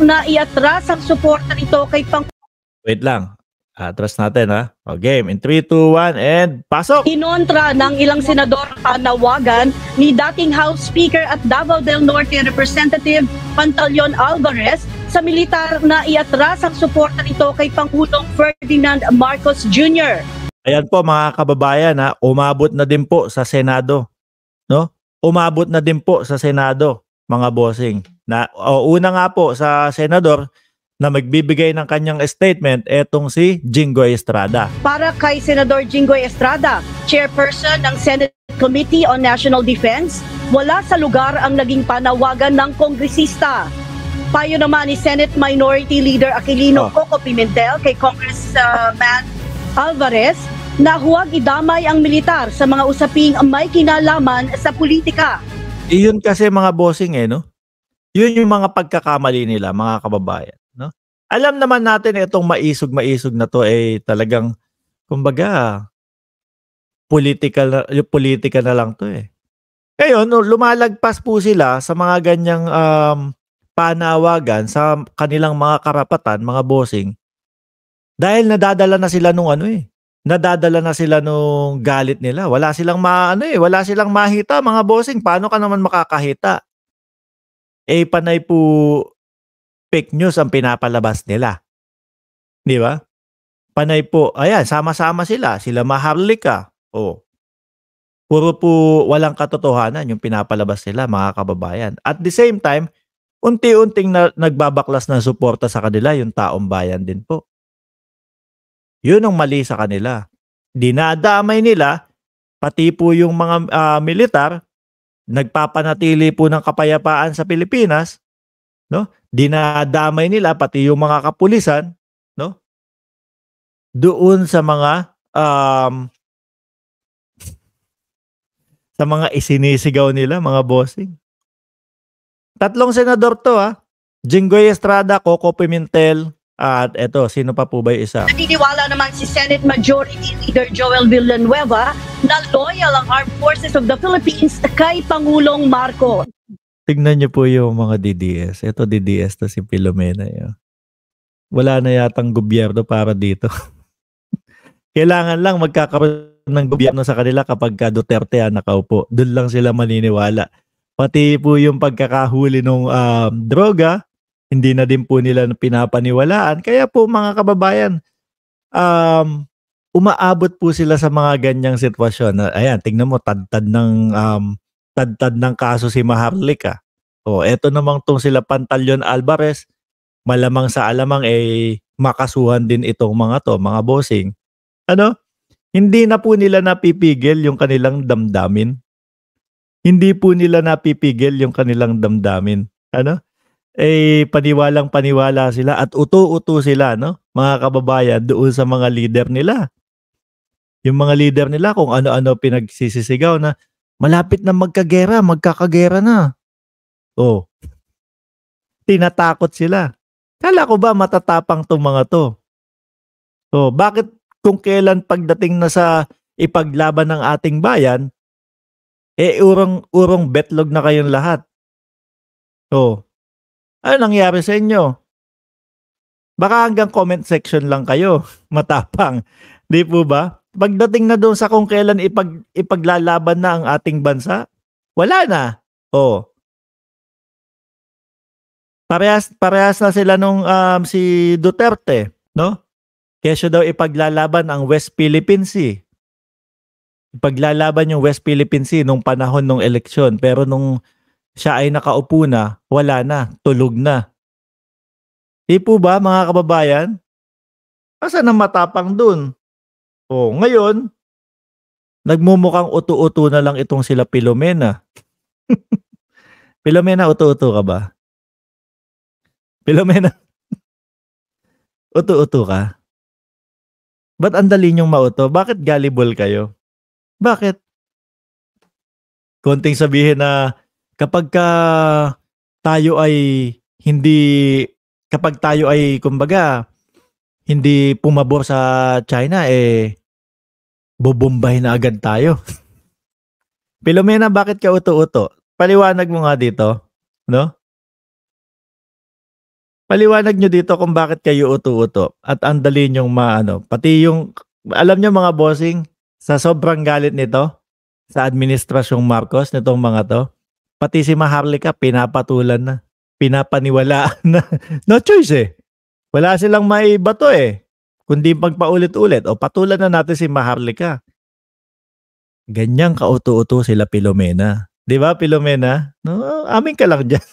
na iatras ang suporta nito kay Wait lang. Atras natin ha. O game. In 3, 2, 1 and pasok! Kinontra ng ilang senador panawagan ni dating House Speaker at Davao del Norte Representative Pantaleon Alvarez sa militar na iatras ang suporta nito kay Pangulong Ferdinand Marcos Jr. Ayan po mga kababayan ha, umabot na din po sa Senado. No? Umabot na din po sa Senado, mga bossing. Una nga po sa senador na magbibigay ng kanyang statement etong si Jinggoy Estrada. Para kay Senador Jinggoy Estrada, chairperson ng Senate Committee on National Defense, wala sa lugar ang naging panawagan ng kongresista. Payo naman ni Senate Minority Leader Aquilino Coco Pimentel kay Congressman Alvarez na huwag idamay ang militar sa mga usaping may kinalaman sa politika. Iyon kasi mga bossing no? Yun yung mga pagkakamali nila, mga kababayan. No? Alam naman natin itong maisog na to talagang, kumbaga, politika na lang to Ngayon, lumalagpas po sila sa mga ganyang panawagan sa kanilang mga karapatan, mga bossing, dahil nadadala na sila nung nadadala na sila nung galit nila. Wala silang wala silang mahita, mga bossing. Paano ka naman makakahita? Panay po fake news ang pinapalabas nila. Di ba? Panay po, ayan, sama-sama sila. Sila Maharlika. Puro po walang katotohanan yung pinapalabas nila, mga kababayan. At the same time, unti-unting nagbabaklas ng suporta sa kanila yung taong bayan din po. Yun ang mali sa kanila. Dinadamay nila, pati po yung mga militar, nagpapanatili po ng kapayapaan sa Pilipinas, no? Dinadamay nila pati yung mga kapulisan, no? Doon sa mga isinisigaw nila, mga bossing. 3 senador to Jinggoy Estrada, Coco Pimentel, at eto, sino pa po ba yung isa? Naniniwala naman si Senate Majority Leader Joel Villanueva na loyal ang Armed Forces of the Philippines kay Pangulong Marcos. Tignan niyo po yung mga DDS. Ito DDS to si Filomena. Wala na yatang gobyerno para dito. Kailangan lang magkakaroon ng gobyerno sa kanila kapag Duterte nakaupo. Doon lang sila maniniwala. Pati po yung pagkakahuli ng droga, hindi na din po nila pinapaniwalaan. Kaya po mga kababayan, umaabot po sila sa mga ganyang sitwasyon. Ayan, tingnan mo, tadtad ng kaso si Maharlika. Eto namang tong sila Pantaleon Alvarez, malamang sa alamang makasuhan din itong mga mga bossing. Hindi na po nila napipigil yung kanilang damdamin. Hindi po nila napipigil yung kanilang damdamin. Paniwalang-paniwala sila at uto-uto sila, mga kababayan, doon sa mga leader nila. Yung mga leader nila kung ano-ano pinagsisisigaw na malapit na magkakagera na. Tinatakot sila. Kala ko ba matatapang tong mga to? Bakit kung kailan pagdating na sa ipaglaban ng ating bayan, urong betlog na kayong lahat? Ano nangyari sa inyo? Baka hanggang comment section lang kayo, matapang. Di po ba? Pagdating na doon sa kung kailan ipaglalaban na ang ating bansa, wala na. Parehas na sila nung si Duterte, no? Kesyo daw ipaglalaban ang West Philippine Sea. Ipaglalaban yung West Philippine Sea nung panahon ng eleksyon, pero nung siya ay nakaupo na, wala na, tulog na. Di po ba mga kababayan? Asa na matapang dun? Ngayon, nagmumukhang uto-uto na lang itong sila Filomena. Filomena, uto-uto ka ba? Filomena, uto-uto ka? Ba't ang dali niyong mauto? Bakit gullible kayo? Bakit? Konting sabihin na kapag tayo ay kumbaga hindi pumabor sa China, bobombahin na agad tayo. Filomena, bakit ka uto-uto? Paliwanag mo nga dito, no? Paliwanag nyo dito kung bakit kayo uto-uto at ang dali nyong maano. Pati yung, alam nyo mga bossing, sa sobrang galit nito, sa administrasyong Marcos, nitong mga to, pati si Maharlika pinapatulan na, pinapaniwalaan na. No choice eh. Wala silang maibato eh. Kundi pagpaulit-ulit, o patulan na natin si Maharlika. Ganyang kauto-uto sila Filomena. Di ba, Filomena? No, amin ka lang dyan.